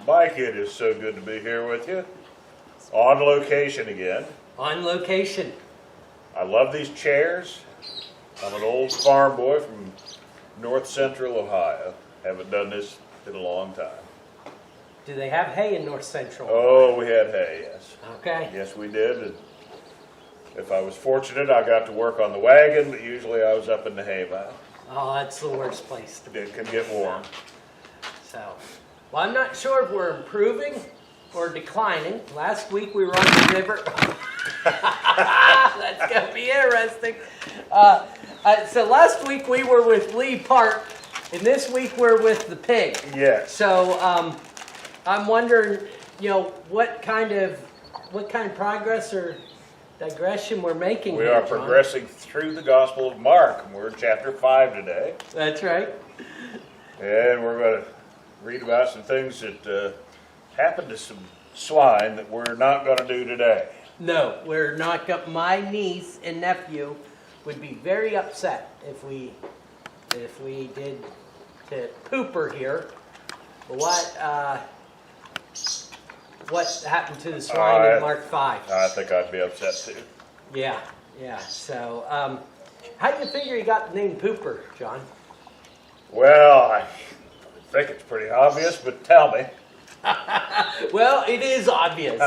Mike, it is so good to be here with you. On location again. On location. I love these chairs. I'm an old farm boy from north central Ohio. Haven't done this in a long time. Do they have hay in north central? Oh, we had hay, yes. Okay. Yes, we did. And if I was fortunate, I got to work on the wagon, but usually I was up in the hay pile. Oh, that's the worst place to be. It can get warm. So, well, I'm not sure if we're improving or declining. Last week we were on the river. That's going to be interesting. So last week we were with Lee Park, and this week we're with the pig. Yes. So I'm wondering, what kind of progress or digression we're making. We here, are John. progressing through the Gospel of Mark, and we're in chapter 5 today. That's right. And we're going to read about some things that happened to some swine that we're not going to do today. No, we're not going. My niece and nephew would be very upset if we did to Pooper here. What happened to the swine in Mark 5? I think I'd be upset too. Yeah. So, how do you figure you got the name Pooper, John? Well, I think it's pretty obvious, but tell me. Well, it is obvious.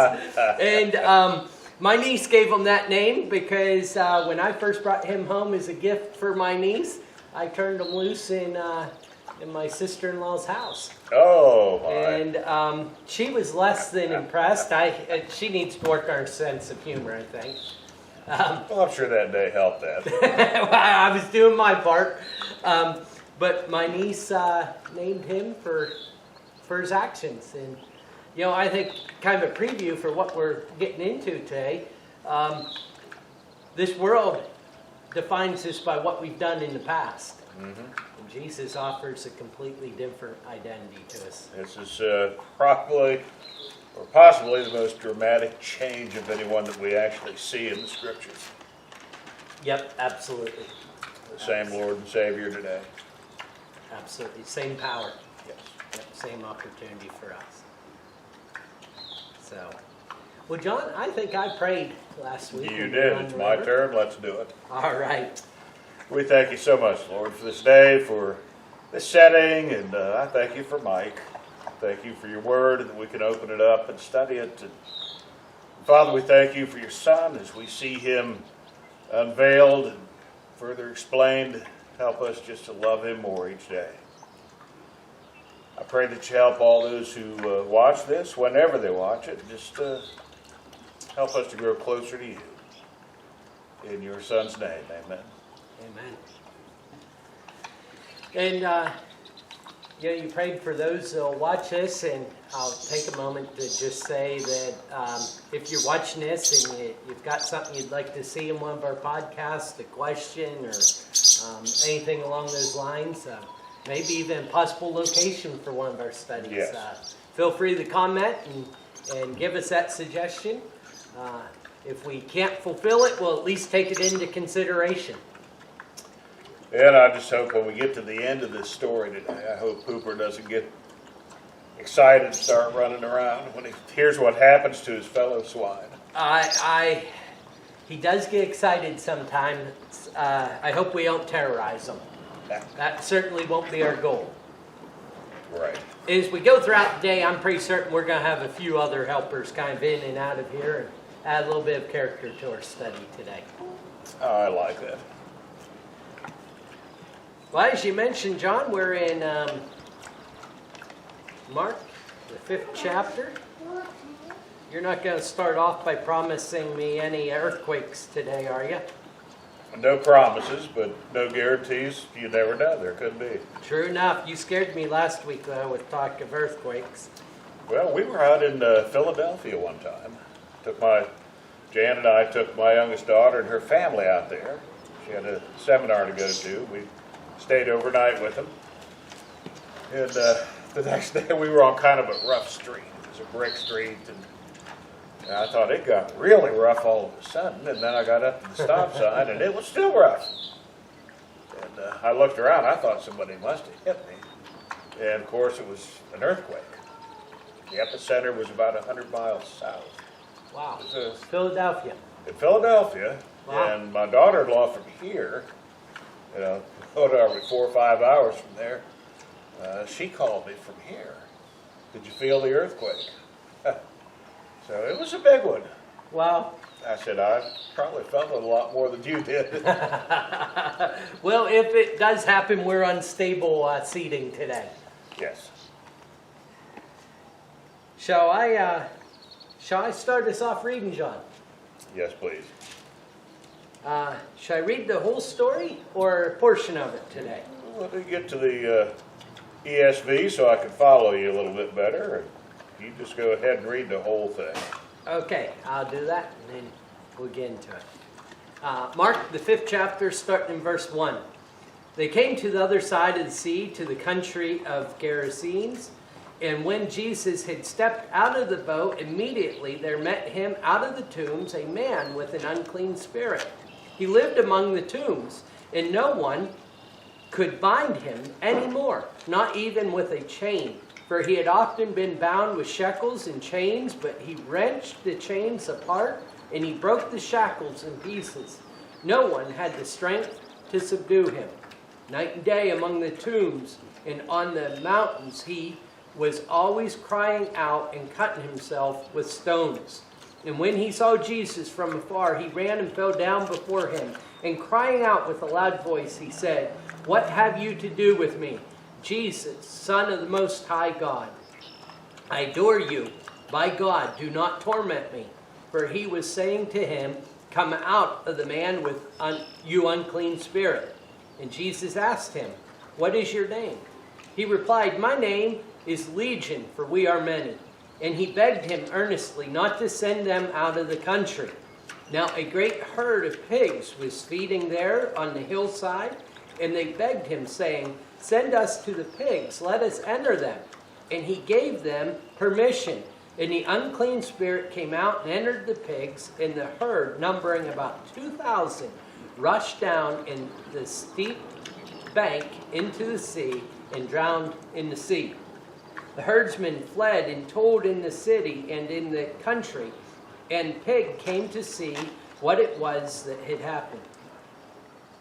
And my niece gave him that name because when I first brought him home as a gift for my niece, I turned him loose in my sister-in-law's house. Oh, my. And she was less than impressed. She needs to work on her sense of humor, I think. Well, I'm sure that day helped that. Well, I was doing my part. But my niece named him for his actions. And, I think kind of a preview for what we're getting into today. This world defines us by what we've done in the past. Mm-hmm. And Jesus offers a completely different identity to us. This is probably, or possibly, the most dramatic change of anyone that we actually see in the Scriptures. Yep, absolutely. The same Lord and Savior today. Absolutely. Same power. Yes. Yep, same opportunity for us. So, well, John, I think I prayed last week. You did. It's my turn. Let's do it. All right. We thank you so much, Lord, for this day, for this setting, and I thank you for Mike. Thank you for your word, and that we can open it up and study it. And Father, we thank you for your Son as we see him unveiled and further explained. Help us just to love him more each day. I pray that you help all those who watch this, whenever they watch it, just help us to grow closer to you. In your Son's name, amen. Amen. And, you prayed for those who will watch this, and I'll take a moment to just say that if you're watching this and you've got something you'd like to see in one of our podcasts, a question or anything along those lines, maybe even a possible location for one of our studies, yes. Feel free to comment and give us that suggestion. If we can't fulfill it, we'll at least take it into consideration. And I just hope when we get to the end of this story today, I hope Pooper doesn't get excited and start running around when he hears what happens to his fellow swine. He does get excited sometimes. I hope we don't terrorize him. That certainly won't be our goal. Right. As we go throughout the day, I'm pretty certain we're going to have a few other helpers kind of in and out of here and add a little bit of character to our study today. Oh, I like that. Well, as you mentioned, John, we're in Mark, the 5th chapter. You're not going to start off by promising me any earthquakes today, are you? No promises, but no guarantees. You never know. There could be. True enough. You scared me last week, though, with talk of earthquakes. Well, we were out in Philadelphia one time. Jan and I took my youngest daughter and her family out there. She had a seminar to go to. We stayed overnight with them. And the next day we were on kind of a rough street. It was a brick street, and I thought it got really rough all of a sudden. And then I got up to the stop sign, and it was still rough. And I looked around. I thought somebody must have hit me. And, of course, it was an earthquake. The epicenter was about 100 miles south. Wow. It was Philadelphia. in Philadelphia, Wow. and my daughter-in-law from here, what are we, 4 or 5 hours from there, she called me from here. Did you feel the earthquake? So it was a big one. Wow. I said, I probably felt it a lot more than you did. Well, if it does happen, we're on stable seating today. Yes. Shall I start us off reading, John? Yes, please. Should I read the whole story or a portion of it today? Let me get to the ESV so I can follow you a little bit better. You just go ahead and read the whole thing. Okay, I'll do that and then we'll get into it. Mark, the 5th chapter, starting in verse 1. They came to the other side of the sea, to the country of Gerasenes. And when Jesus had stepped out of the boat, immediately there met him out of the tombs a man with an unclean spirit. He lived among the tombs, and no one could bind him any more, not even with a chain. For he had often been bound with shackles and chains, but he wrenched the chains apart, and he broke the shackles in pieces. No one had the strength to subdue him. Night and day among the tombs and on the mountains he was always crying out and cutting himself with stones. And when he saw Jesus from afar, he ran and fell down before him, and crying out with a loud voice, he said, "What have you to do with me, Jesus, Son of the Most High God? I adore you. By God, do not torment me." For he was saying to him, "Come out of the man with you unclean spirit." And Jesus asked him, "What is your name?" He replied, "My name is Legion, for we are many." And he begged him earnestly not to send them out of the country. Now a great herd of pigs was feeding there on the hillside, and they begged him, saying, "Send us to the pigs, let us enter them." And he gave them permission. And the unclean spirit came out and entered the pigs, and the herd, numbering about 2,000, rushed down in the steep bank into the sea and drowned in the sea. The herdsmen fled and told in the city and in the country, and pig came to see what it was that had happened.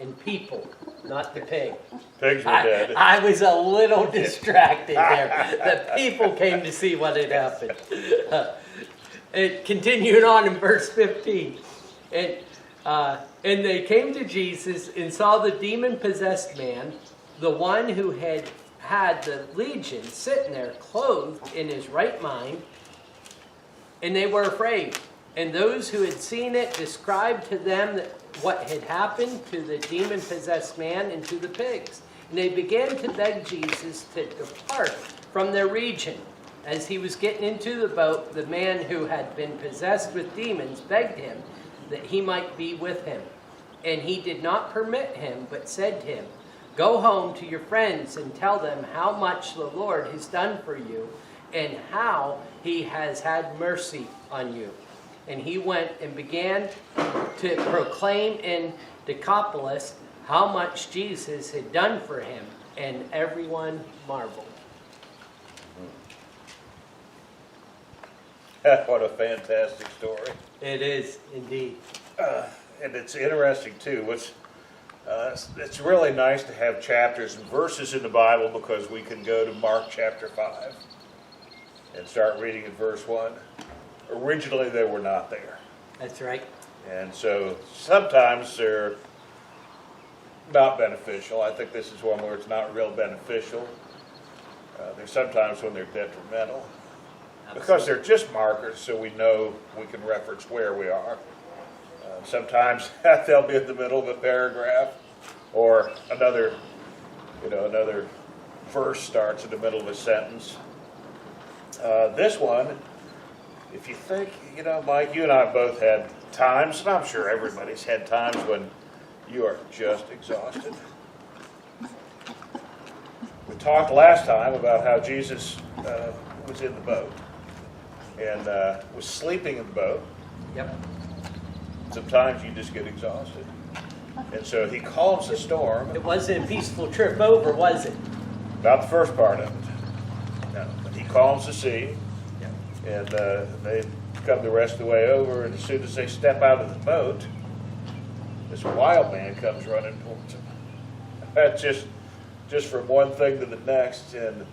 And people, not the pig. Pigs were dead. I was a little distracted there. The people came to see what had happened. It continued on in verse 15. And they came to Jesus and saw the demon-possessed man, the one who had the legion, sitting there clothed in his right mind, and they were afraid. And those who had seen it described to them what had happened to the demon-possessed man and to the pigs. And they began to beg Jesus to depart from their region. As he was getting into the boat, the man who had been possessed with demons begged him that he might be with him. And he did not permit him, but said to him, "Go home to your friends and tell them how much the Lord has done for you and how he has had mercy on you." And he went and began to proclaim in Decapolis how much Jesus had done for him, and everyone marveled. What a fantastic story. It is indeed. And it's interesting, too. It's really nice to have chapters and verses in the Bible because we can go to Mark chapter 5 and start reading at verse 1. Originally, they were not there. That's right. And so sometimes they're not beneficial. I think this is one where it's not real beneficial. There's sometimes when they're detrimental. Because they're just markers so we know we can reference where we are. Sometimes they'll be in the middle of a paragraph or another verse starts in the middle of a sentence. This one, if you think, Mike, you and I both had times, and I'm sure everybody's had times when you are just exhausted. We talked last time about how Jesus was in the boat and was sleeping in the boat. Yep. Sometimes you just get exhausted. And so he calms the storm. It wasn't a peaceful trip over, was it? Not the first part of it. No, but he calms the sea. Yep. And they come the rest of the way over, and as soon as they step out of the boat, this wild man comes running towards them. That's just from one thing to the next, and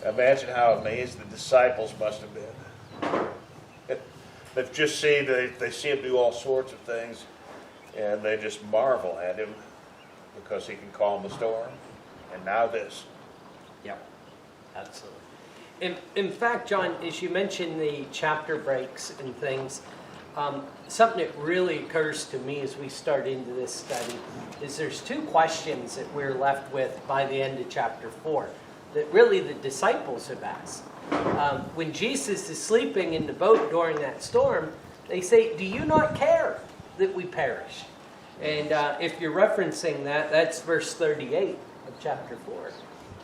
imagine how amazed the disciples must have been. They've just seen, they see him do all sorts of things, and they just marvel at him because he can calm the storm. And now this. Yep, absolutely. In fact, John, as you mentioned the chapter breaks and things, something that really occurs to me as we start into this study is there's two questions that we're left with by the end of chapter 4 that really the disciples have asked. When Jesus is sleeping in the boat during that storm, they say, "Do you not care that we perish?" And if you're referencing that, that's verse 38 of chapter 4.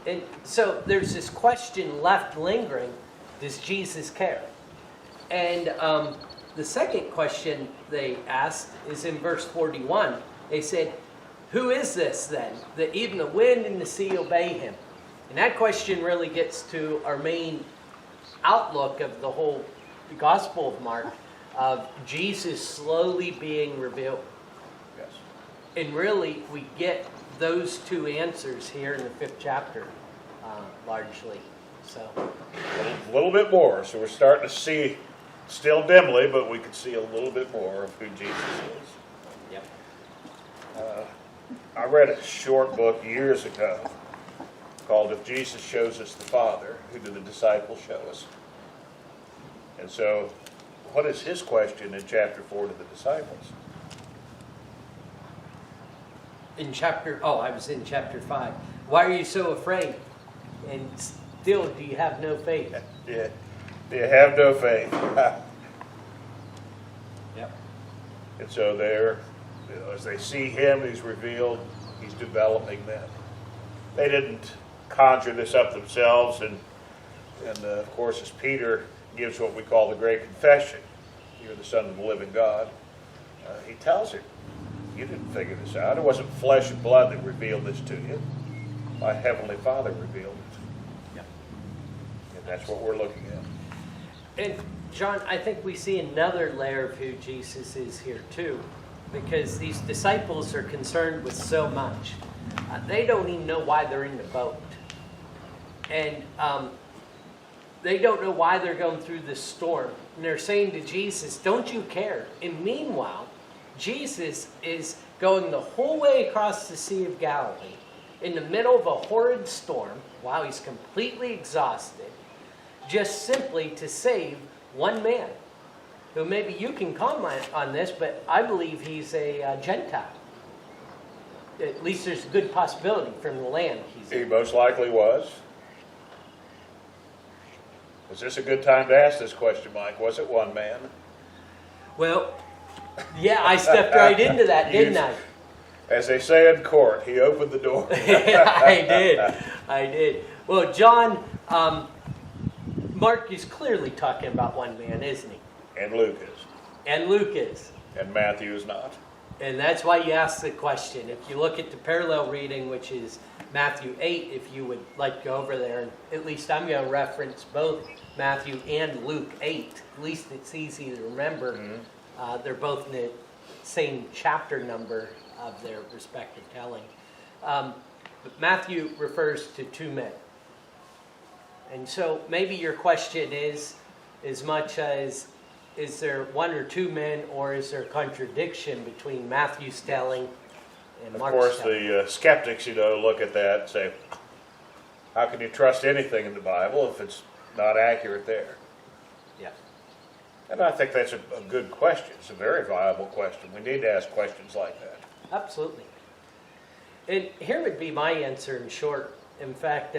And so there's this question left lingering, does Jesus care? And the second question they asked is in verse 41. They said, "Who is this then, that even the wind and the sea obey him?" And that question really gets to our main outlook of the whole Gospel of Mark, of Jesus slowly being revealed. Yes. And really, we get those two answers here in the 5th chapter, largely. So, A little bit more. So we're starting to see, still dimly, but we can see a little bit more of who Jesus is. yep. I read a short book years ago called "If Jesus Shows Us the Father, Who Do the Disciples Show Us?" And so, what is his question in chapter 4 to the disciples? I was in chapter 5. Why are you so afraid? And still, do you have no faith? Yeah. Do you have no faith? Yep. And so there, as they see him, he's revealed, he's developing them. They didn't conjure this up themselves, and of course, as Peter gives what we call the Great Confession, "You're the Son of the living God," he tells him, "You didn't figure this out. It wasn't flesh and blood that revealed this to you. My Heavenly Father revealed it." Yep. And that's what we're looking at. And John, I think we see another layer of who Jesus is here too, because these disciples are concerned with so much. They don't even know why they're in the boat. And they don't know why they're going through this storm. And they're saying to Jesus, "Don't you care?" And meanwhile, Jesus is going the whole way across the Sea of Galilee in the middle of a horrid storm while he's completely exhausted, just simply to save one man, who maybe you can comment on this, but I believe he's a Gentile. At least there's a good possibility from the land he's He in. most likely was. Was this a good time to ask this question, Mike? Was it one man? Well, yeah, I stepped right into that, didn't I? As they say in court, he opened the door. I did. Well, John, Mark is clearly talking about one man, isn't he? And Luke is. And Luke is. And Matthew is not. And that's why you asked the question. If you look at the parallel reading, which is Matthew 8, if you would like to go over there, and at least I'm going to reference both Matthew and Luke 8. At least it's easy to remember. Mm-hmm. They're both in the same chapter number of their respective telling. But Matthew refers to two men. And so maybe your question is, as much as, is there one or two men, or is there a contradiction between Matthew's telling and Mark's telling? Of course, the skeptics, look at that and say, how can you trust anything in the Bible if it's not accurate there? Yeah. And I think that's a good question. It's a very viable question. We need to ask questions like that. Absolutely. And here would be my answer in short. In fact,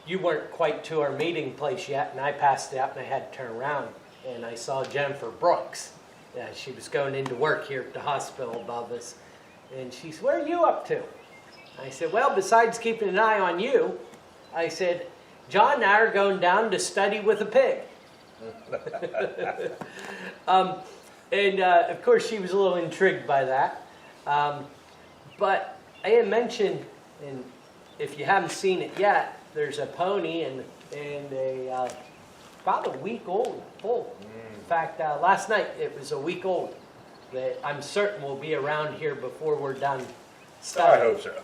you weren't quite to our meeting place yet, and I passed out and I had to turn around, and I saw Jennifer Brooks. She was going into work here at the hospital above us, and she said, "Where are you up to?" I said, "Well, besides keeping an eye on you," I said, "John and I are going down to study with a pig." And of course, she was a little intrigued by that. But I had mentioned, and if you haven't seen it yet, there's a pony and a about a week old, full. In fact, last night it was a week old that I'm certain will be around here before we're done I studying. hope so.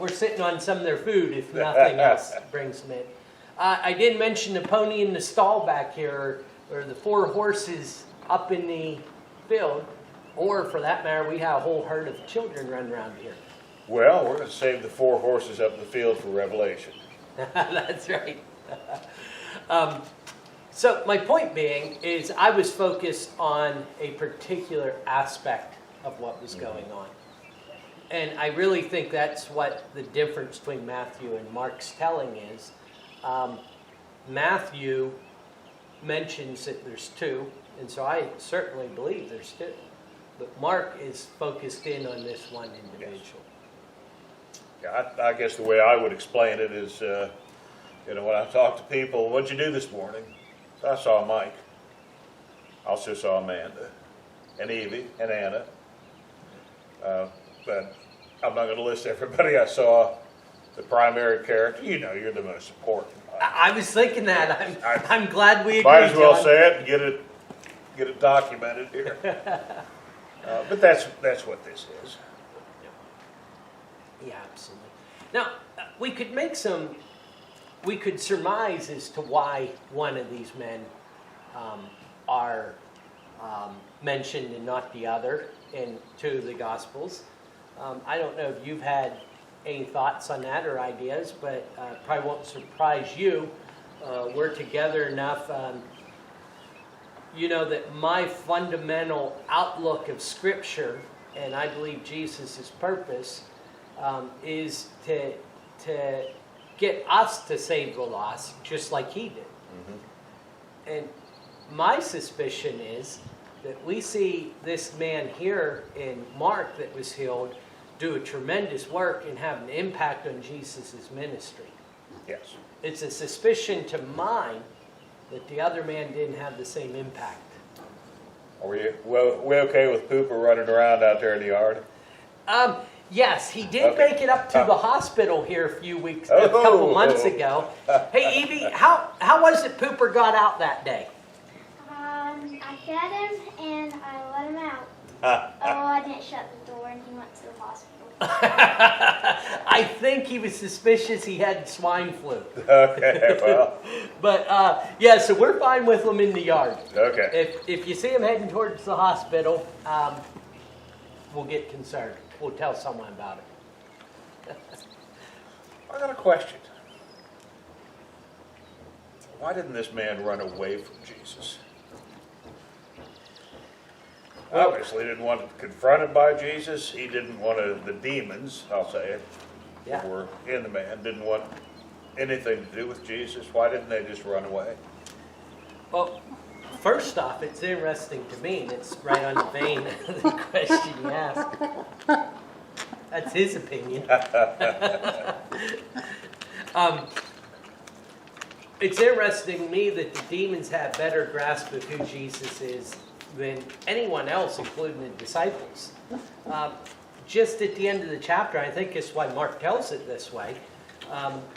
We're sitting on some of their food if nothing else brings them in. I didn't mention the pony in the stall back here, or the 4 horses up in the field, or for that matter, we have a whole herd of children running around here. Well, we're going to save the 4 horses up in the field for Revelation. That's right. So my point being is I was focused on a particular aspect of what was going on. And I really think that's what the difference between Matthew and Mark's telling is. Matthew mentions that there's 2, and so I certainly believe there's 2. But Mark is focused in on this one individual. Yeah, I guess the way I would explain it is, when I talk to people, what'd you do this morning? So I saw Mike. I also saw Amanda, and Evie, and Anna. But I'm not going to list everybody. I saw the primary character. You know, you're the most important. I was thinking that. I'm glad we agreed. Might as well John. say it and get it documented here. But that's what this is. Yeah, absolutely. Now, we could surmise as to why one of these men are mentioned and not the other in 2 of the Gospels. I don't know if you've had any thoughts on that or ideas, but probably won't surprise you. We're together enough. That my fundamental outlook of Scripture, and I believe Jesus' purpose, is to get us to save the lost, just like he did. Mm-hmm. And my suspicion is that we see this man here in Mark that was healed do a tremendous work and have an impact on Jesus' ministry. Yes. It's a suspicion to mine that the other man didn't have the same impact. Are we okay with Pooper running around out there in the yard? Yes, he did make it up to the hospital here a couple months ago. Hey, Evie, how was it Pooper got out that day? I fed him and I let him out. I didn't shut the door and he went to the hospital. I think he was suspicious he had swine flu. Okay, well. But, so we're fine with him in the yard. Okay. If you see him heading towards the hospital, we'll get concerned. We'll tell someone about it. I got a question. Why didn't this man run away from Jesus? Obviously, he didn't want to be confronted by Jesus. He didn't want the demons, I'll say it, that were in the man, didn't want anything to do with Jesus. Why didn't they just run away? Well, first off, it's interesting to me, and it's right on the vein of the question you asked. That's his opinion. It's interesting to me that the demons have better grasp of who Jesus is than anyone else, including the disciples. Just at the end of the chapter, I think it's why Mark tells it this way.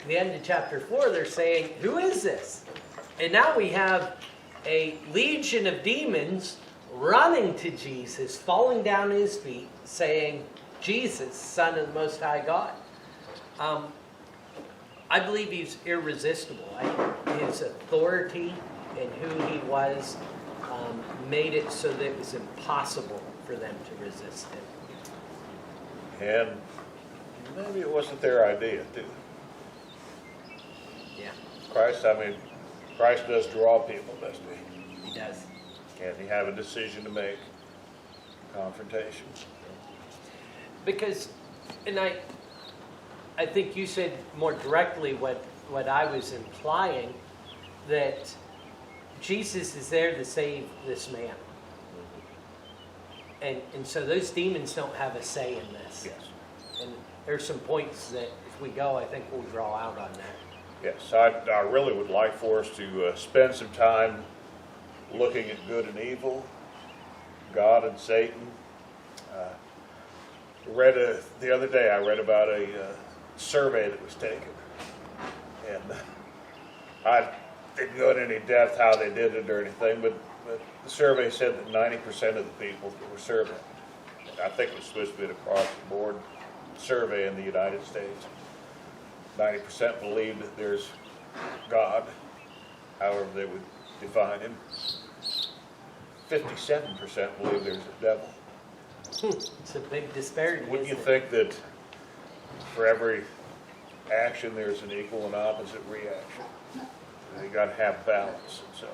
The end of chapter 4, they're saying, "Who is this?" And now we have a legion of demons running to Jesus, falling down at his feet, saying, "Jesus, Son of the Most High God." I believe he's irresistible. His authority and who he was made it so that it was impossible for them to resist him. And maybe it wasn't their idea, too. Yeah, Christ does draw people, doesn't he? he does. And he have a decision to make, confrontation. Because, and I think you said more directly what I was implying, that Jesus is there to save this man. And so those demons don't have a say in this. Yes. And there's some points that if we go, I think we'll draw out on that. Yes, I really would like for us to spend some time looking at good and evil, God and Satan. The other day I read about a survey that was taken, and didn't go into any depth how they did it or anything, but the survey said that 90% of the people that were surveyed, I think it was supposed to be an across-the-board survey in the United States, 90% believe that there's God, however they would define him. 57% believe there's a devil. It's a big disparity. Wouldn't you isn't think that for every action there's an equal and opposite reaction? You got to have balance. And so,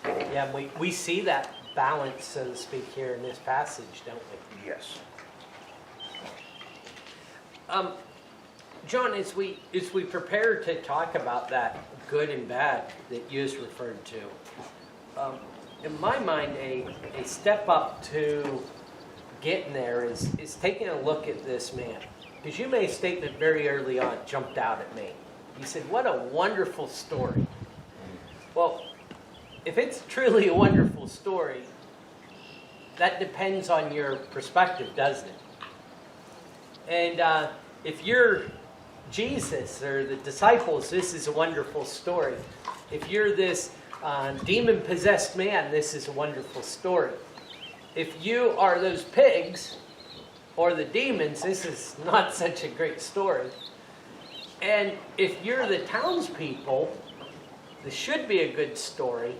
it? Yeah, we see that balance, so to speak, here in this passage, don't we? yes. John, as we prepare to talk about that good and bad that you just referred to, in my mind, a step up to getting there is taking a look at this man. Because you made a statement very early on, jumped out at me. You said, what a wonderful story. Well, if it's truly a wonderful story, that depends on your perspective, doesn't it? And if you're Jesus or the disciples, this is a wonderful story. If you're this demon-possessed man, this is a wonderful story. If you are those pigs or the demons, this is not such a great story. And if you're the townspeople, this should be a good story,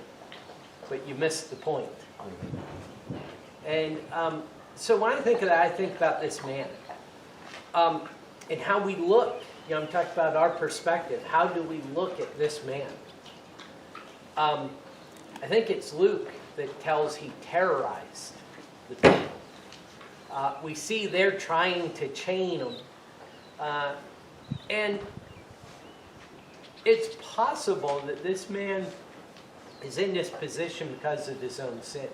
but you missed the point. And so when I think of that, I think about this man. And how we look. You know, I'm talking about our perspective. How do we look at this man? I think it's Luke that tells he terrorized the people. We see they're trying to chain him. And it's possible that this man is in this position because of his own sin.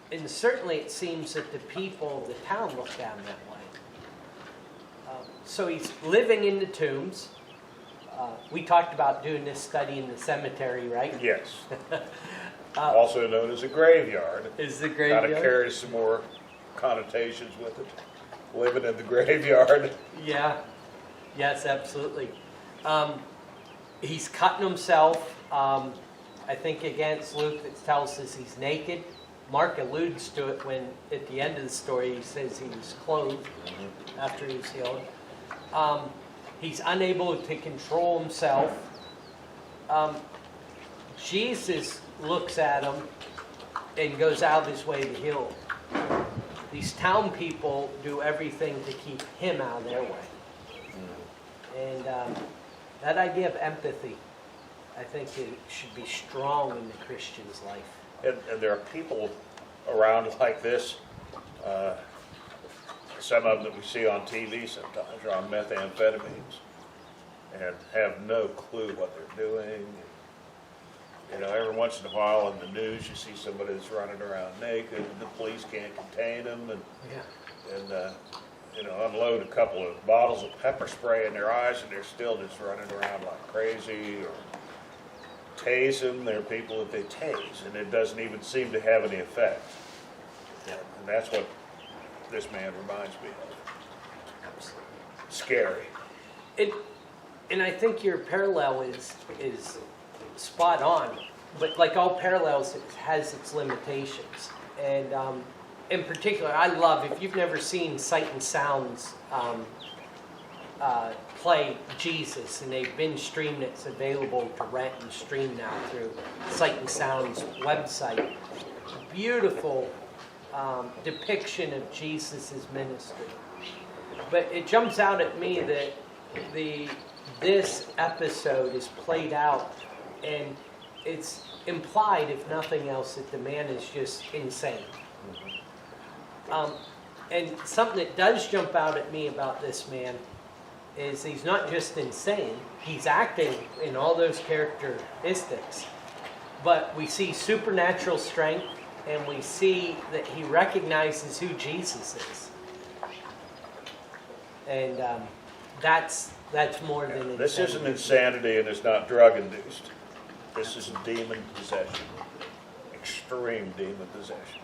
And certainly it seems that the people of the town look down that way. So he's living in the tombs. We talked about doing this study in the cemetery, right? Yes. Also known as a graveyard. Is the graveyard? Kind of carries some more connotations with it. Living in the graveyard. Yeah. Yes, absolutely. He's cutting himself. I think against Luke that tells us he's naked. Mark alludes to it when, at the end of the story, he says he was clothed after he was healed. He's unable to control himself. Jesus looks at him and goes out of his way to heal him. These town people do everything to keep him out of their way. And that idea of empathy, I think it should be strong in the Christian's life. And there are people around like this. Some of them that we see on TV sometimes are on methamphetamines and have no clue what they're doing. You know, every once in a while in the news you see somebody that's running around naked and the police can't contain them and you know, unload a couple of bottles of pepper spray in their eyes and they're still just running around like crazy, or tase them. There are people that they tase and it doesn't even seem to have any effect. And that's what this man reminds me of. Scary. And I think your parallel is spot on, but like all parallels, it has its limitations. And in particular, I love, if you've never seen Sight and Sound's play Jesus, and they've been streamed, it's available to rent and stream now through Sight and Sound's website. Beautiful depiction of Jesus' ministry. But it jumps out at me that this episode is played out, and it's implied, if nothing else, that the man is just insane. And something that does jump out at me about this man is he's not just insane, he's acting in all those characteristics. But we see supernatural strength, and we see that he recognizes who Jesus is. And that's more than insanity. This isn't insanity and it's not drug-induced. This is demon possession. Extreme demon possession.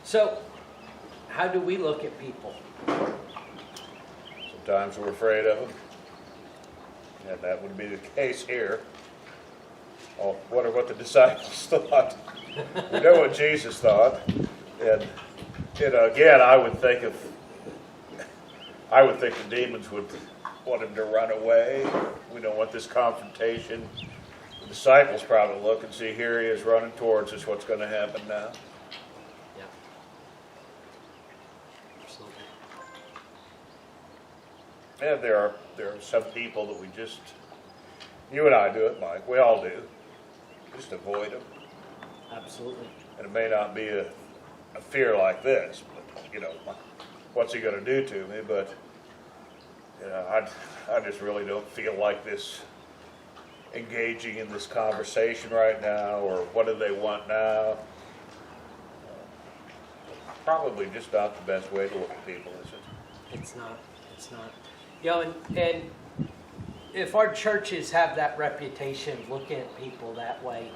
So, how do we look at people? Sometimes we're afraid of them. And that would be the case here. Oh, wonder what the disciples thought. We know what Jesus thought. And again, I would think the demons would want him to run away. We don't want this confrontation. The disciples probably look and see, here he is running towards us. What's going to happen now? Yeah. Absolutely. And there are some people that we just, you and I do it, Mike. We all do. Just avoid them. Absolutely. And it may not be a fear like this, but, what's he going to do to me? But, I just really don't feel like this engaging in this conversation right now, or what do they want now? Probably just not the best way to look at people, is it? It's not. It's not. And if our churches have that reputation of looking at people that way,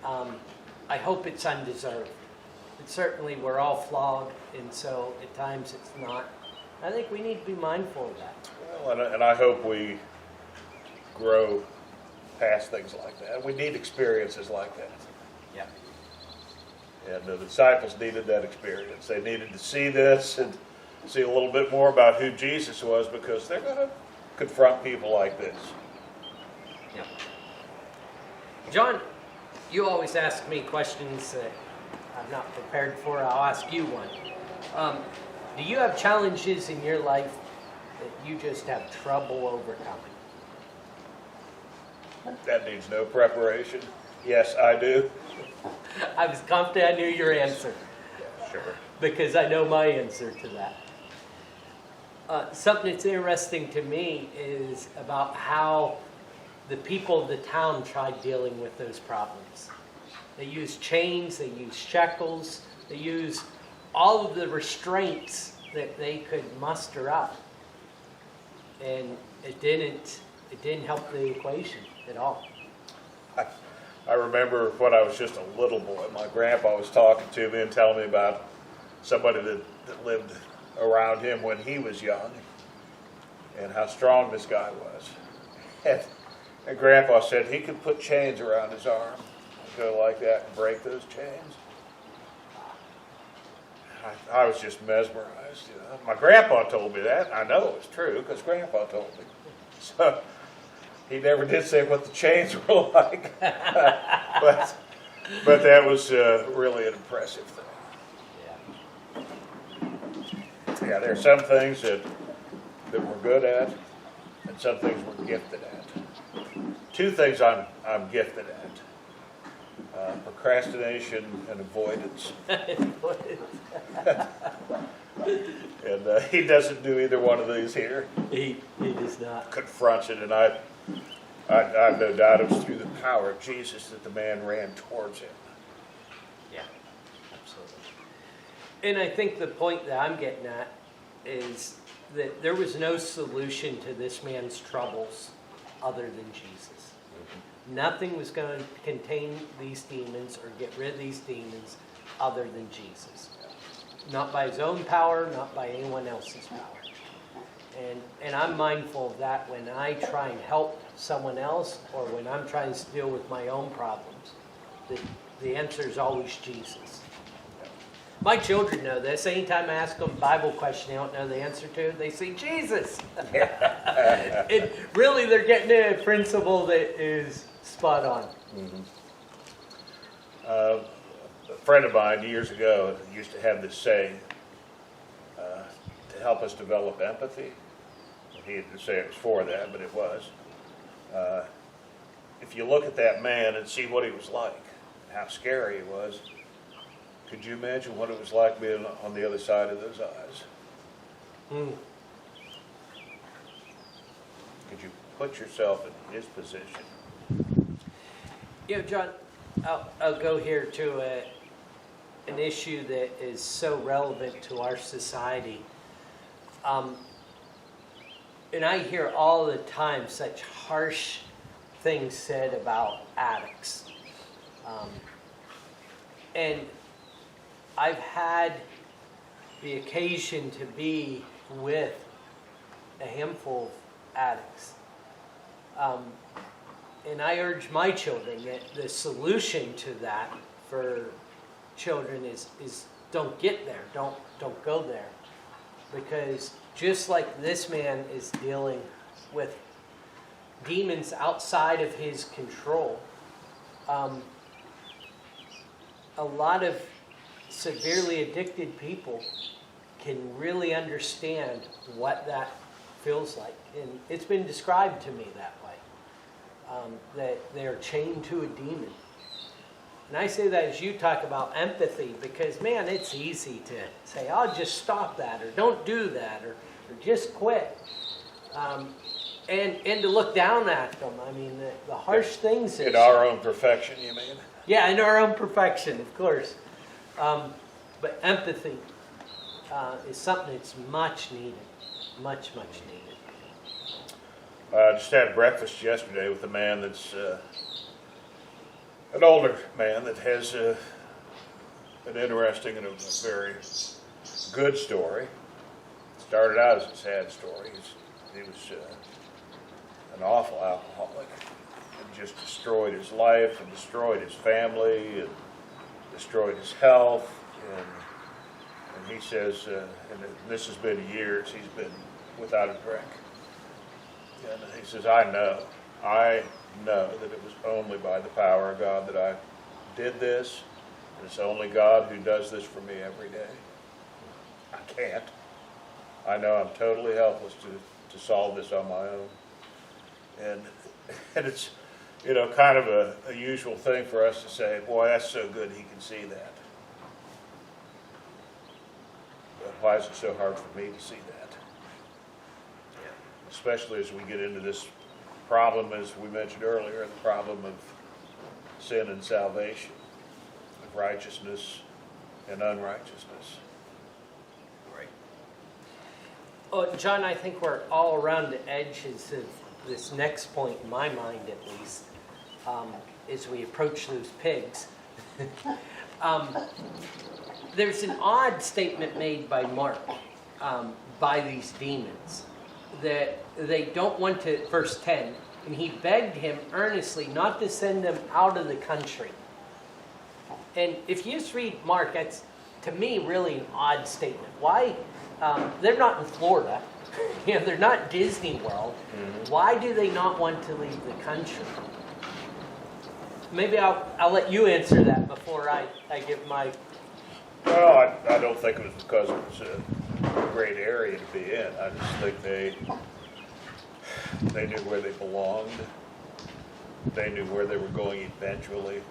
I hope it's undeserved. But certainly we're all flawed, and so at times it's not. I think we need to be mindful of that. Well, and I hope we grow past things like that. We need experiences like that. Yeah. And the disciples needed that experience. They needed to see this and see a little bit more about who Jesus was, because they're going to confront people like this. Yeah. John, you always ask me questions that I'm not prepared for. I'll ask you one. Do you have challenges in your life that you just have trouble overcoming? That needs no preparation. Yes, I do. I was confident I knew your answer. Yeah, sure. Because I know my answer to that. Something that's interesting to me is about how the people of the town tried dealing with those problems. They used chains, they used shackles, they used all of the restraints that they could muster up. And it didn't help the equation at all. I remember when I was just a little boy, my grandpa was talking to me and telling me about somebody that lived around him when he was young, and how strong this guy was. And Grandpa said he could put chains around his arm, go like that and break those chains. I was just mesmerized. My grandpa told me that. I know it was true because Grandpa told me. So he never did say what the chains were like, but that was really an impressive thing. Yeah, there are some things that we're good at, and some things we're gifted at. Two things I'm gifted at. Procrastination and avoidance. And he doesn't do either one of these here. He does not. Confronts it, and I've no doubt it was through the power of Jesus that the man ran towards him. Yeah, absolutely. And I think the point that I'm getting at is that there was no solution to this man's troubles other than Jesus. Nothing was going to contain these demons or get rid of these demons other than Jesus. Not by his own power, not by anyone else's power. And I'm mindful of that when I try and help someone else, or when I'm trying to deal with my own problems. The answer is always Jesus. My children know this. Anytime I ask them a Bible question they don't know the answer to, they say Jesus. And really, they're getting a principle that is spot on. Mm-hmm. A friend of mine years ago used to have this saying, to help us develop empathy. He didn't say it was for that, but it was. If you look at that man and see what he was like, how scary he was, could you imagine what it was like being on the other side of those eyes? Could you put yourself in his position? You know, John, I'll go here to an issue that is so relevant to our society. And I hear all the time such harsh things said about addicts. And I've had, the occasion to be with a handful of addicts. And I urge my children that the solution to that for children is don't get there, don't go there. Because just like this man is dealing with demons outside of his control, a lot of severely addicted people can really understand what that feels like. And it's been described to me that way, that they're chained to a demon. And I say that as you talk about empathy, because, man, it's easy to say, I'll just stop that, or don't do that, or just quit. And to look down at them. I mean, the harsh things. In our own perfection, you mean? Yeah, in our own perfection, of course. But empathy is something that's much needed. Much needed. I just had breakfast yesterday with a man that's an older man that has an interesting and a very good story. Started out as a sad story. He was an awful alcoholic and just destroyed his life and destroyed his family and destroyed his health. And he says, and this has been years, he's been without a drink. And he says, I know that it was only by the power of God that I did this. And it's only God who does this for me every day. I can't. I know I'm totally helpless to solve this on my own. And it's, kind of a usual thing for us to say, boy, that's so good he can see that. But why is it so hard for me to see that? Especially as we get into this problem, as we mentioned earlier, the problem of sin and salvation, of righteousness and unrighteousness. Right. Oh, John, I think we're all around the edges of this next point, in my mind at least, as we approach those pigs. There's an odd statement made by Mark by these demons, that they don't want to, verse 10, and he begged him earnestly not to send them out of the country. And if you just read Mark, that's, to me, really an odd statement. Why? They're not in Florida. They're not Disney World. Mm-hmm. Why do they not want to leave the country? Maybe I'll let you answer that before I give my... Well, I don't think it was because it was a great area to be in. I just think they knew where they belonged. They knew where they were going eventually.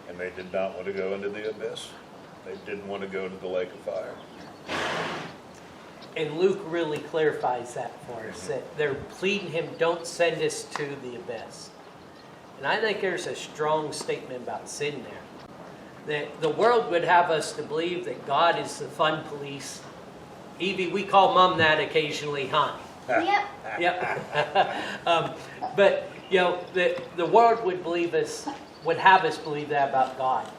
And they did not want to go into the abyss. They didn't want to go to the lake of fire. And Luke really clarifies that for us, that they're pleading him, don't send us to the abyss. And I think there's a strong statement about sin there. That the world would have us to believe that God is the fun police. Evie, we call Mom that occasionally, huh? Yep. Yep. But, the world would have us believe that about God.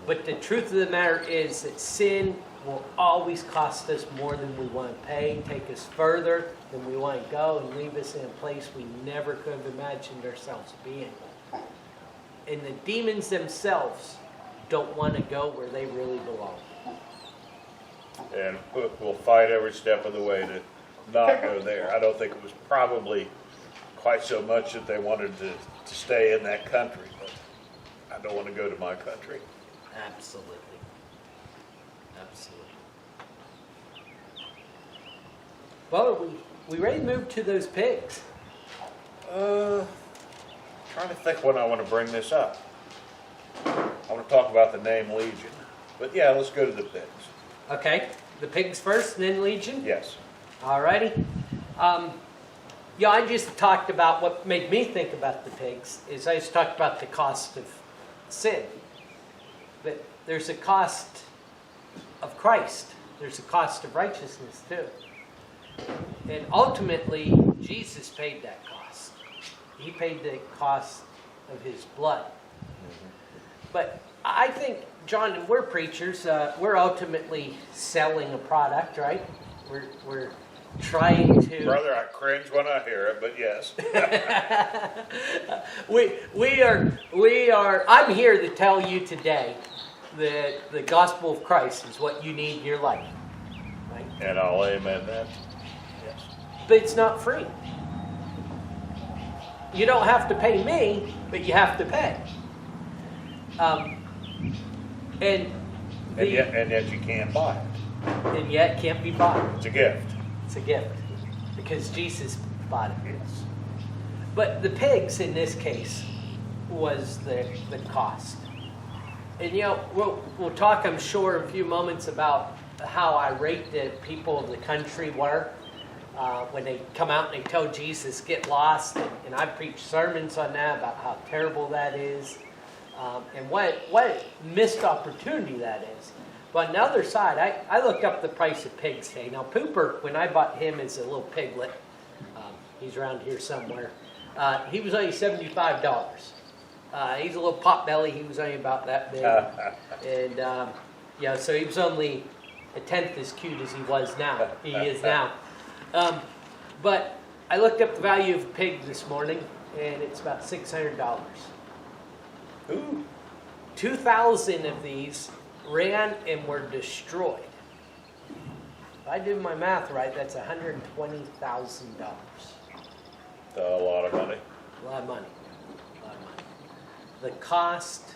But the truth of the matter is that sin will always cost us more than we want to pay, take us further than we want to go, and leave us in a place we never could have imagined ourselves being. And the demons themselves don't want to go where they really belong. And we'll fight every step of the way to not go there. I don't think it was probably quite so much that they wanted to stay in that country, but I don't want to go to my country. Absolutely. Well, are we ready to move to those pigs? Trying to think when I want to bring this up. I want to talk about the name Legion. But yeah, let's go to the pigs. Okay, the pigs first, and then Legion? Yes. Alrighty. I just talked about what made me think about the pigs, is I just talked about the cost of sin. But there's a cost of Christ. There's a cost of righteousness too. And ultimately, Jesus paid that cost. He paid the cost of his blood. But I think, John, we're preachers. We're ultimately selling a product, right? We're trying to. Brother, I cringe when I hear it, but yes. we are. I'm here to tell you today that the gospel of Christ is what you need in your life, right? And I'll amen that. Yes. But it's not free. You don't have to pay me, but you have to pay. And yet you can't buy it. And yet can't be bought. It's a gift. It's a gift because Jesus bought it. Yes. But the pigs in this case was the cost. And we'll talk, I'm sure, in a few moments about how irate the people of the country were when they come out and they tell Jesus, get lost. And I preach sermons on that, about how terrible that is. And what missed opportunity that is. But on the other side, I looked up the price of pigs today. Now, Pooper, when I bought him as a little piglet, he's around here somewhere, he was only $75. He's a little pot belly. He was only about that big. And, so he was only a tenth as cute as he was now. He is now. But I looked up the value of a pig this morning, and it's about $600. Ooh. 2,000 of these ran and were destroyed. If I do my math right, that's $120,000. A lot of money. A lot of money. The cost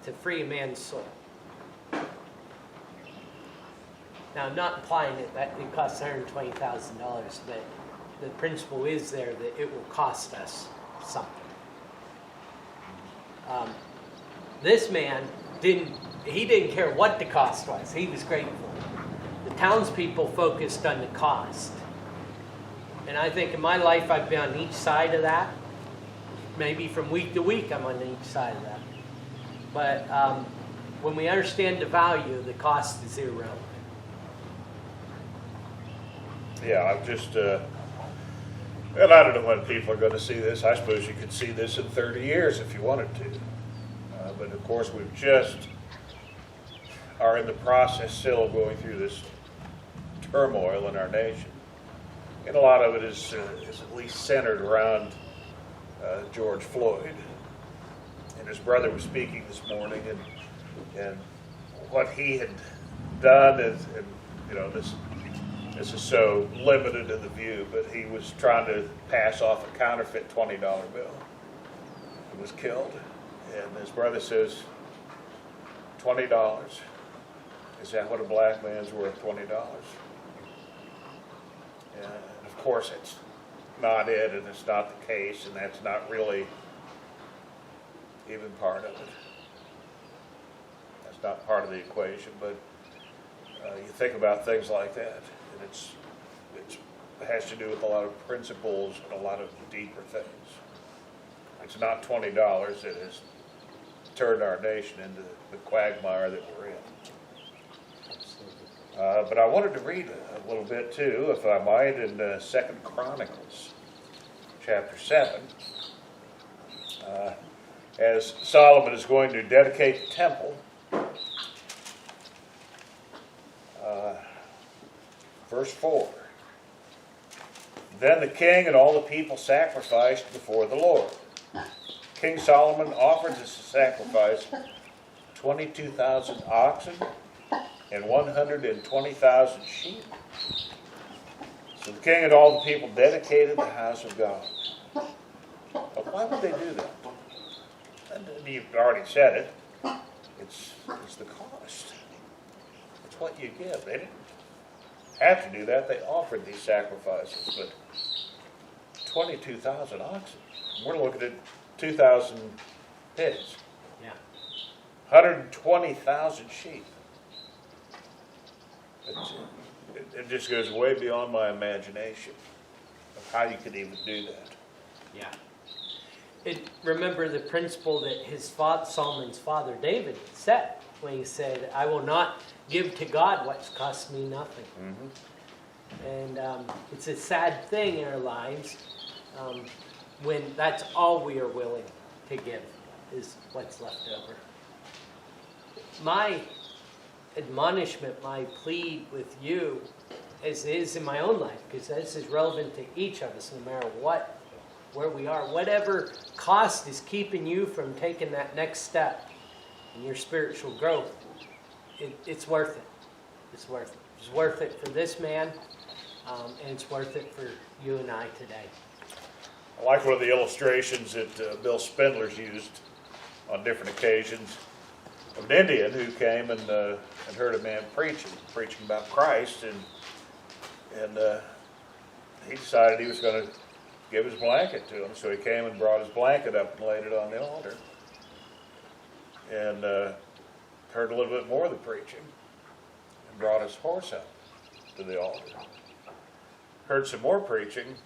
to free a man's soul. Now, I'm not implying that it costs $120,000, but the principle is there that it will cost us something. This man didn't care what the cost was. He was grateful. The townspeople focused on the cost. And I think in my life I've been on each side of that. Maybe from week to week I'm on each side of that. But when we understand the value, the cost is irrelevant. Yeah, I'm just, and I don't know when people are going to see this. I suppose you could see this in 30 years if you wanted to. But of course, we've just are in the process still of going through this turmoil in our nation. And a lot of it is at least centered around George Floyd. And his brother was speaking this morning, and what he had done is, and this is so limited in the view, but he was trying to pass off a counterfeit $20 bill. He was killed. And his brother says, $20. Is that what a black man's worth, $20? And of course it's not it, and it's not the case, and that's not really even part of it. That's not part of the equation, but you think about things like that, and it has to do with a lot of principles and a lot of deeper things. It's not $20 that has turned our nation into the quagmire that we're in. But I wanted to read a little bit too, if I might, in 2 Chronicles, chapter 7. As Solomon is going to dedicate the temple, verse 4. Then the king and all the people sacrificed before the Lord. King Solomon offered as a sacrifice 22,000 oxen and 120,000 sheep. So the king and all the people dedicated the house of God. But why would they do that? And you've already said it. It's the cost. It's what you give. They didn't have to do that. They offered these sacrifices. But 22,000 oxen. We're looking at 2,000 pigs. Yeah. 120,000 sheep. It just goes way beyond my imagination of how you could even do that. Yeah. Remember the principle that Solomon's father David set when he said, I will not give to God what's cost me nothing. Mm-hmm. And it's a sad thing in our lives when that's all we are willing to give. is what's left over. My admonishment, my plea with you, as it is in my own life, because this is relevant to each of us, no matter where we are, whatever cost is keeping you from taking that next step in your spiritual growth, it's worth it. It's worth it. It's worth it for this man, and it's worth it for you and I today. I like one of the illustrations that Bill Spindler's used on different occasions of an Indian who came and heard a man preaching about Christ, and he decided he was going to give his blanket to him. So he came and brought his blanket up and laid it on the altar, and heard a little bit more of the preaching, and brought his horse up to the altar. Heard some more preaching,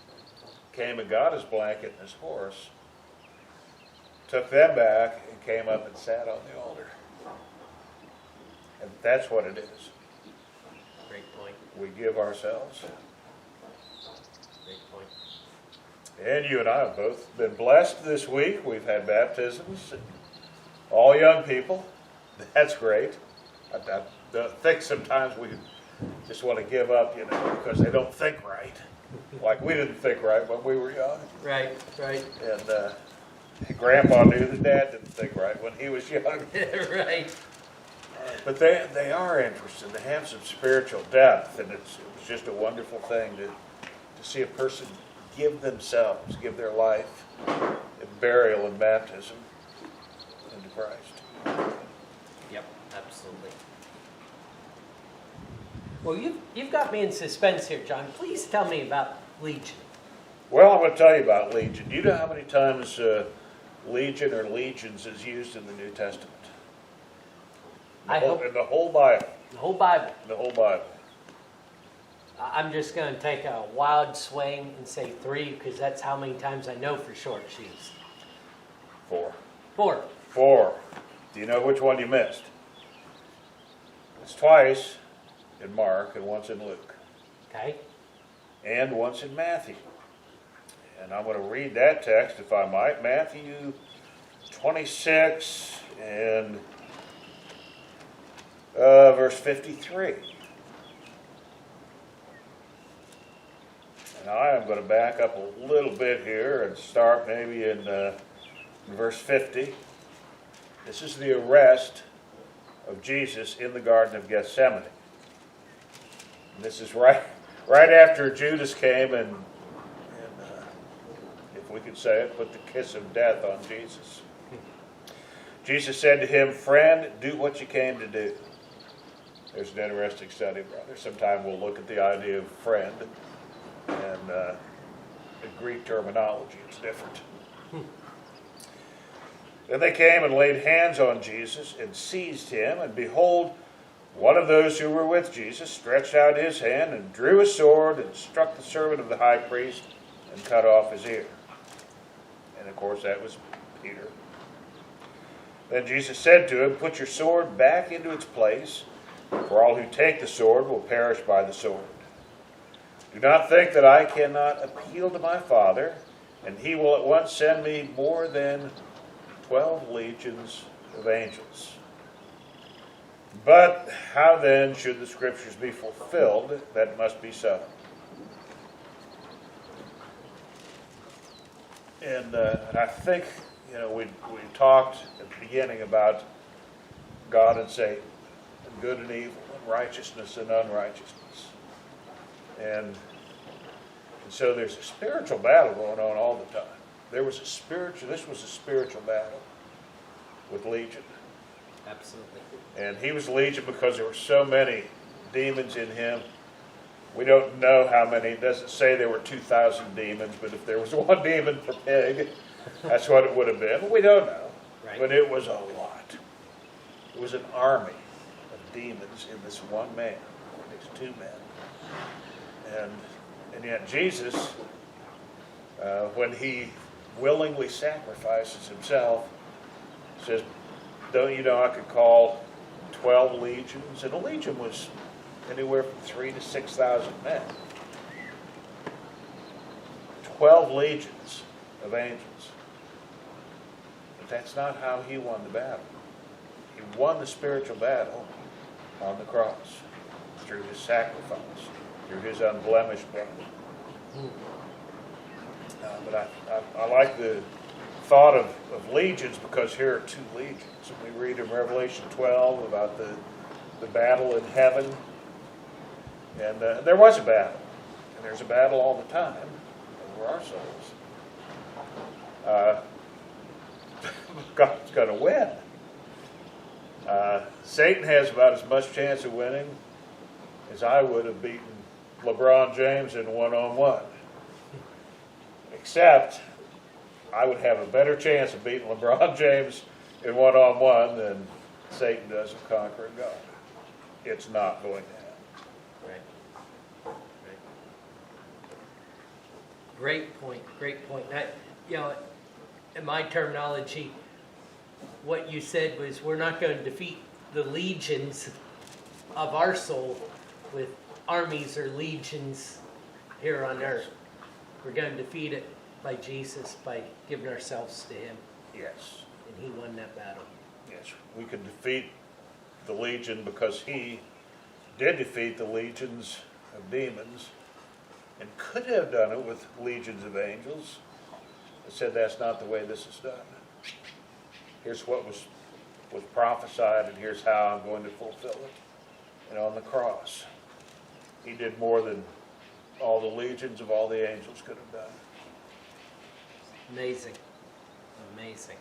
came and got his blanket and his horse, took them back, and came up and sat on the altar. And that's what it is. Great point. We give ourselves. Great point. And you and I have both been blessed this week. We've had baptisms. All young people. That's great. I think sometimes we just want to give up, because they don't think right. Like we didn't think right when we were young. Right. And Grandpa knew that Dad didn't think right when he was young. Right. But they are interested. They have some spiritual depth, and it was just a wonderful thing to see a person give themselves, give their life in burial and baptism into Christ. Yep, absolutely. Well, you've got me in suspense here, John. Please tell me about Legion. Well, I'm going to tell you about Legion. Do you know how many times Legion or legions is used in the New Testament? In the whole Bible. The whole Bible. In the whole Bible. I'm just going to take a wild swing and say 3, because that's how many times I know for sure it's used. 4. 4. Do you know which one you missed? It's twice in Mark and once in Luke. Okay. And once in Matthew. And I'm going to read that text, if I might. Matthew 26 and verse 53. And I am going to back up a little bit here and start maybe in verse 50. This is the arrest of Jesus in the Garden of Gethsemane. And this is right after Judas came and if we could say it, put the kiss of death on Jesus. Jesus said to him, "Friend, do what you came to do." There's an interesting study, brother. Sometime we'll look at the idea of friend and in Greek terminology. It's different. Then they came and laid hands on Jesus and seized him, and behold, one of those who were with Jesus stretched out his hand and drew a sword and struck the servant of the high priest and cut off his ear. And of course that was Peter. Then Jesus said to him, "Put your sword back into its place, for all who take the sword will perish by the sword. Do not think that I cannot appeal to my Father, and he will at once send me more than 12 legions of angels. But how then should the scriptures be fulfilled that it must be so?" And I think, we talked at the beginning about God and Satan, and good and evil, and righteousness and unrighteousness. And so there's a spiritual battle going on all the time. This was a spiritual battle with Legion. Absolutely. And he was Legion because there were so many demons in him. We don't know how many. It doesn't say there were 2,000 demons, but if there was one demon per pig, that's what it would have been. We don't know. Right. But it was a lot. It was an army of demons in this one man, these two men. And yet Jesus, when he willingly sacrifices himself, says, "Don't you know I could call 12 legions?" And a legion was anywhere from 3,000 to 6,000 men. 12 legions of angels. But that's not how he won the battle. He won the spiritual battle on the cross, through his sacrifice, through his unblemished blood. But I like the thought of legions, because here are two legions. And we read in Revelation 12 about the battle in heaven. And there was a battle. And there's a battle all the time over our souls. God's going to win. Satan has about as much chance of winning as I would have beaten LeBron James in one-on-one. Except I would have a better chance of beating LeBron James in one-on-one than Satan does of conquering God. It's not going to happen. Right. Great point. Great point. In my terminology, what you said was we're not going to defeat the legions of our soul with armies or legions here on earth. We're going to defeat it by Jesus, by giving ourselves to Him. Yes. And He won that battle. Yes. We can defeat the legion because He did defeat the legions of demons, and could have done it with legions of angels. But said that's not the way this is done. Here's what was prophesied, and here's how I'm going to fulfill it. And on the cross, He did more than all the legions of all the angels could have done. Amazing. Amazing.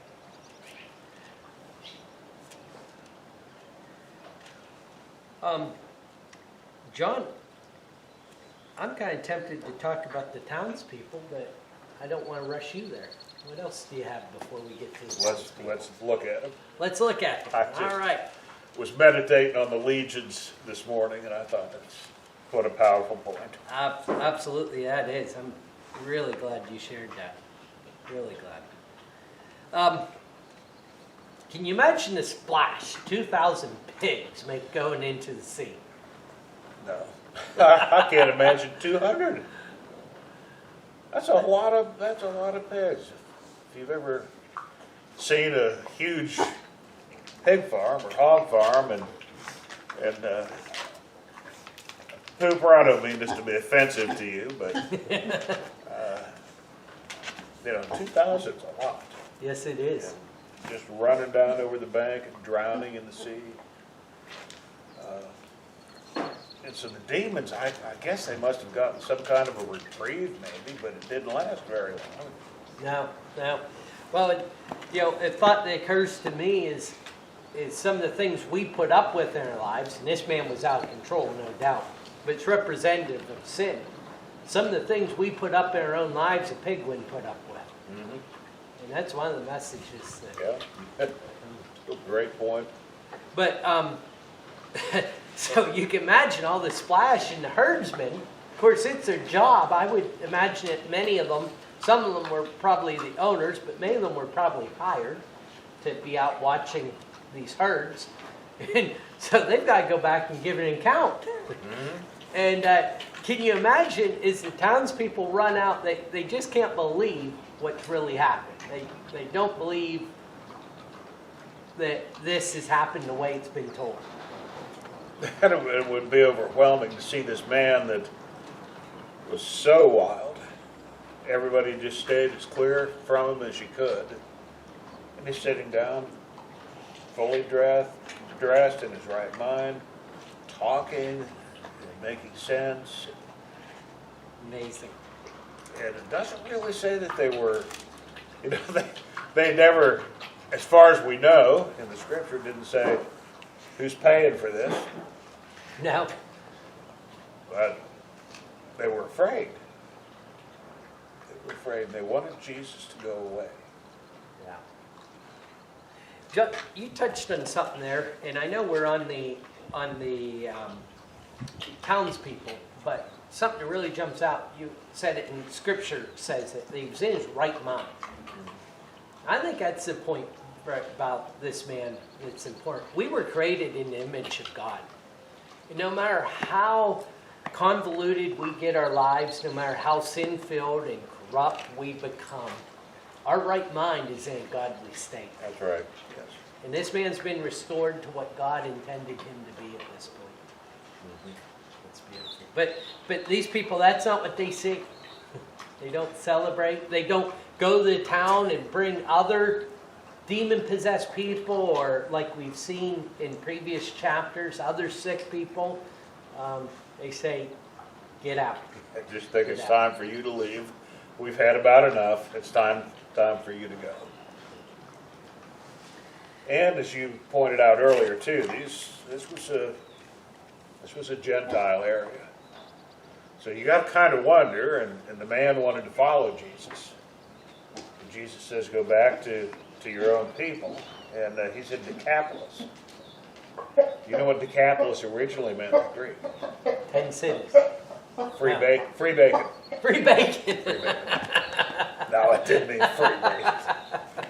John, I'm kind of tempted to talk about the townspeople, but I don't want to rush you there. What else do you have before we get to the townspeople? Let's look at them. Let's look at them. All right. Was meditating on the legions this morning, and I thought that's what a powerful point. Absolutely, that is. I'm really glad you shared that. Really glad. Can you imagine the splash 2,000 pigs make going into the sea? No. I can't imagine 200. That's a lot of pigs. If you've ever seen a huge pig farm or hog farm and pooper, I don't mean this to be offensive to you, but 2,000 is a lot. Yes, it is. And just running down over the bank and drowning in the sea. And so the demons, I guess they must have gotten some kind of a reprieve maybe, but it didn't last very long. No. Well, a thought that occurs to me is some of the things we put up with in our lives, and this man was out of control, no doubt, but it's representative of sin. Some of the things we put up in our own lives, a pig wouldn't put up with. Mm-hmm. And that's one of the messages. Yeah, great point. But, so you can imagine all the splash and the herdsmen. Of course, it's their job. I would imagine that many of them, some of them were probably the owners, but many of them were probably hired to be out watching these herds. And so they've got to go back and give an account. Mm-hmm. And can you imagine, as the townspeople run out, they just can't believe what's really happened. They don't believe that this has happened the way it's been told. It would be overwhelming to see this man that was so wild. Everybody just stayed as clear from him as you could. And he's sitting down, fully dressed in his right mind, talking and making sense. Amazing. And it doesn't really say that they were, they never, as far as we know, in the scripture, didn't say who's paying for this. No. But they were afraid. They were afraid. They wanted Jesus to go away. Yeah. John, you touched on something there, and I know we're on the townspeople, but something that really jumps out. You said it in Scripture, says that he was in his right mind. I think that's the point about this man that's important. We were created in the image of God. And no matter how convoluted we get our lives, no matter how sin-filled and corrupt we become, our right mind is in a godly state. That's right. Yes. And this man's been restored to what God intended him to be at this point. That's beautiful. But these people, that's not what they see. They don't celebrate. They don't go to the town and bring other demon-possessed people, or like we've seen in previous chapters, other sick people. They say, get out. I just think it's time for you to leave. We've had about enough. It's time for you to go. And as you pointed out earlier too, this was a Gentile area. So you got to kind of wonder, and the man wanted to follow Jesus. And Jesus says, go back to your own people. And he's in Decapolis. You know what Decapolis originally meant in Greek? 10 cities. Free bacon. Free bacon. Free bacon. No, it didn't mean free bacon.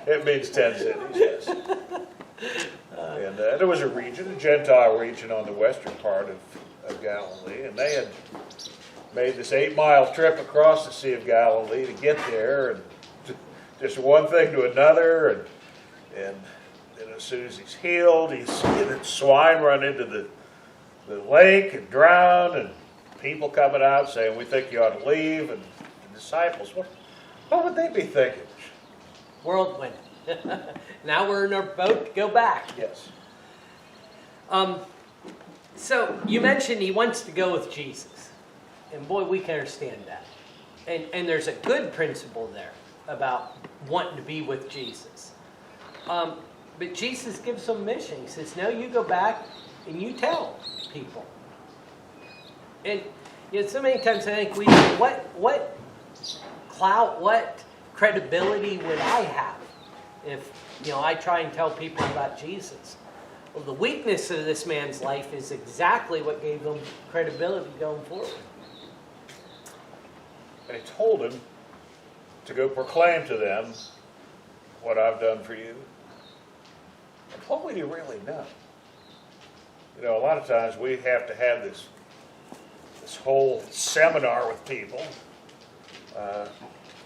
It means 10 cities, yes. And there was a Gentile region on the western part of Galilee, and they had made this 8-mile trip across the Sea of Galilee to get there, and just one thing to another, and as soon as he's healed, he's getting swine run into the lake and drown, and people coming out saying, we think you ought to leave, and the disciples, what would they be thinking? Whirlwind. Now we're in our boat to go back. Yes. So you mentioned he wants to go with Jesus. And boy, we can understand that. And there's a good principle there about wanting to be with Jesus. But Jesus gives them a mission. He says, no, you go back and you tell people. And so many times I think we say, what clout, what credibility would I have if I try and tell people about Jesus? Well, the weakness of this man's life is exactly what gave him credibility going forward. And he told him to go proclaim to them what I've done for you. And what would he really know? A lot of times we have to have this whole seminar with people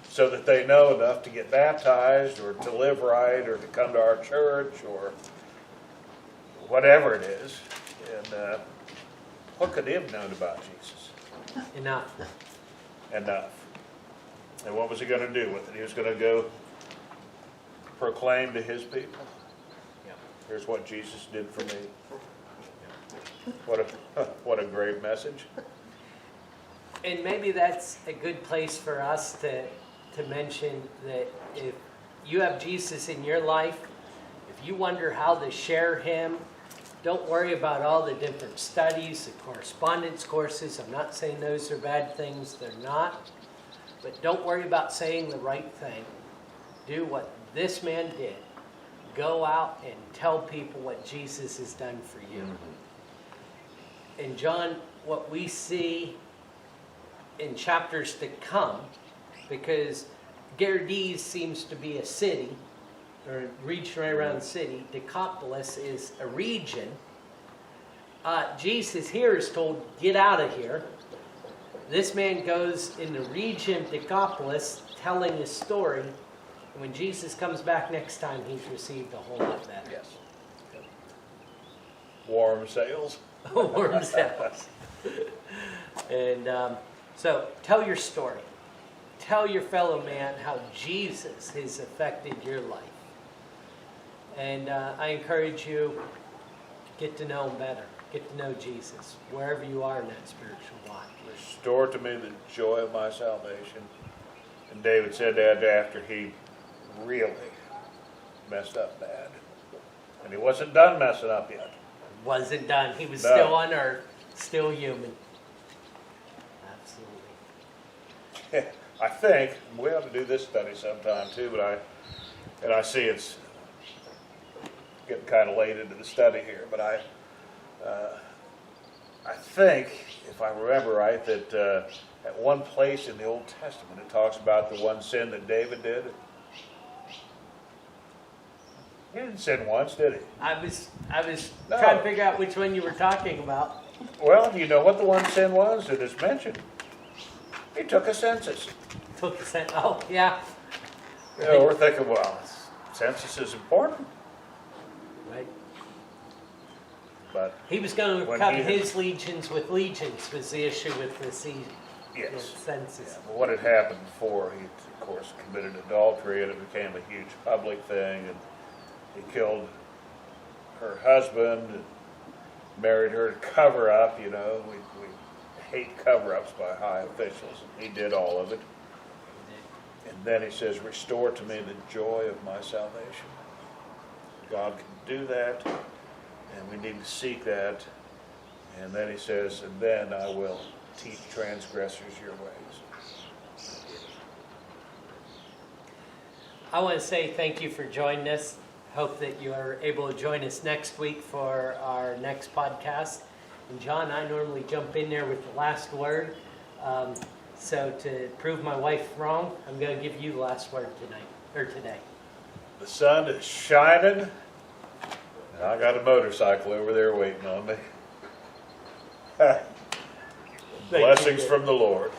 so that they know enough to get baptized or to live right or to come to our church or whatever it is. And what could he have known about Jesus? Enough. And what was he going to do with it? He was going to go proclaim to his people. Yep. Here's what Jesus did for me. What a great message. And maybe that's a good place for us to mention that if you have Jesus in your life, if you wonder how to share him, don't worry about all the different studies, the correspondence courses. I'm not saying those are bad things. They're not. But don't worry about saying the right thing. Do what this man did. Go out and tell people what Jesus has done for you. Mm-hmm. And John, what we see in chapters to come, because Gerasene seems to be a city, or a region right around the city. Decapolis is a region. Jesus here is told, get out of here. This man goes in the region Decapolis telling his story. And when Jesus comes back next time, he's received a whole lot better. Yes. Warm sails. Warm sails. And so tell your story. Tell your fellow man how Jesus has affected your life. And I encourage you, get to know him better. Get to know Jesus, wherever you are in that spiritual walk. Restore to me the joy of my salvation. And David said that after he really messed up bad. And he wasn't done messing up yet. Wasn't done. He was still on earth, still human. Absolutely. I think we ought to do this study sometime too, but I see it's getting kind of late into the study here, but I think, if I remember right, that at one place in the Old Testament it talks about the one sin that David did. He didn't sin once, did he? I was trying to figure out which one you were talking about. Well, you know what the one sin was that is mentioned? He took a census. Took a census. Oh, yeah. You know, we're thinking, well, census is important, Right? but He was going to When cut he- his legions with legions was the issue with the yes. census. Yeah, but what had happened before, he, of course, committed adultery, and it became a huge public thing, and he killed her husband, and married her to cover up, you know. We hate cover-ups by high officials, and he did all of it. And then he says, restore to me the joy of my salvation. God can do that, and we need to seek that. And then he says, and then I will teach transgressors your ways. I want to say thank you for joining us. Hope that you are able to join us next week for our next podcast. And John, I normally jump in there with the last word. So to prove my wife wrong, I'm going to give you the last word today. The sun is shining, and I got a motorcycle over there waiting on me. Blessings from the Lord.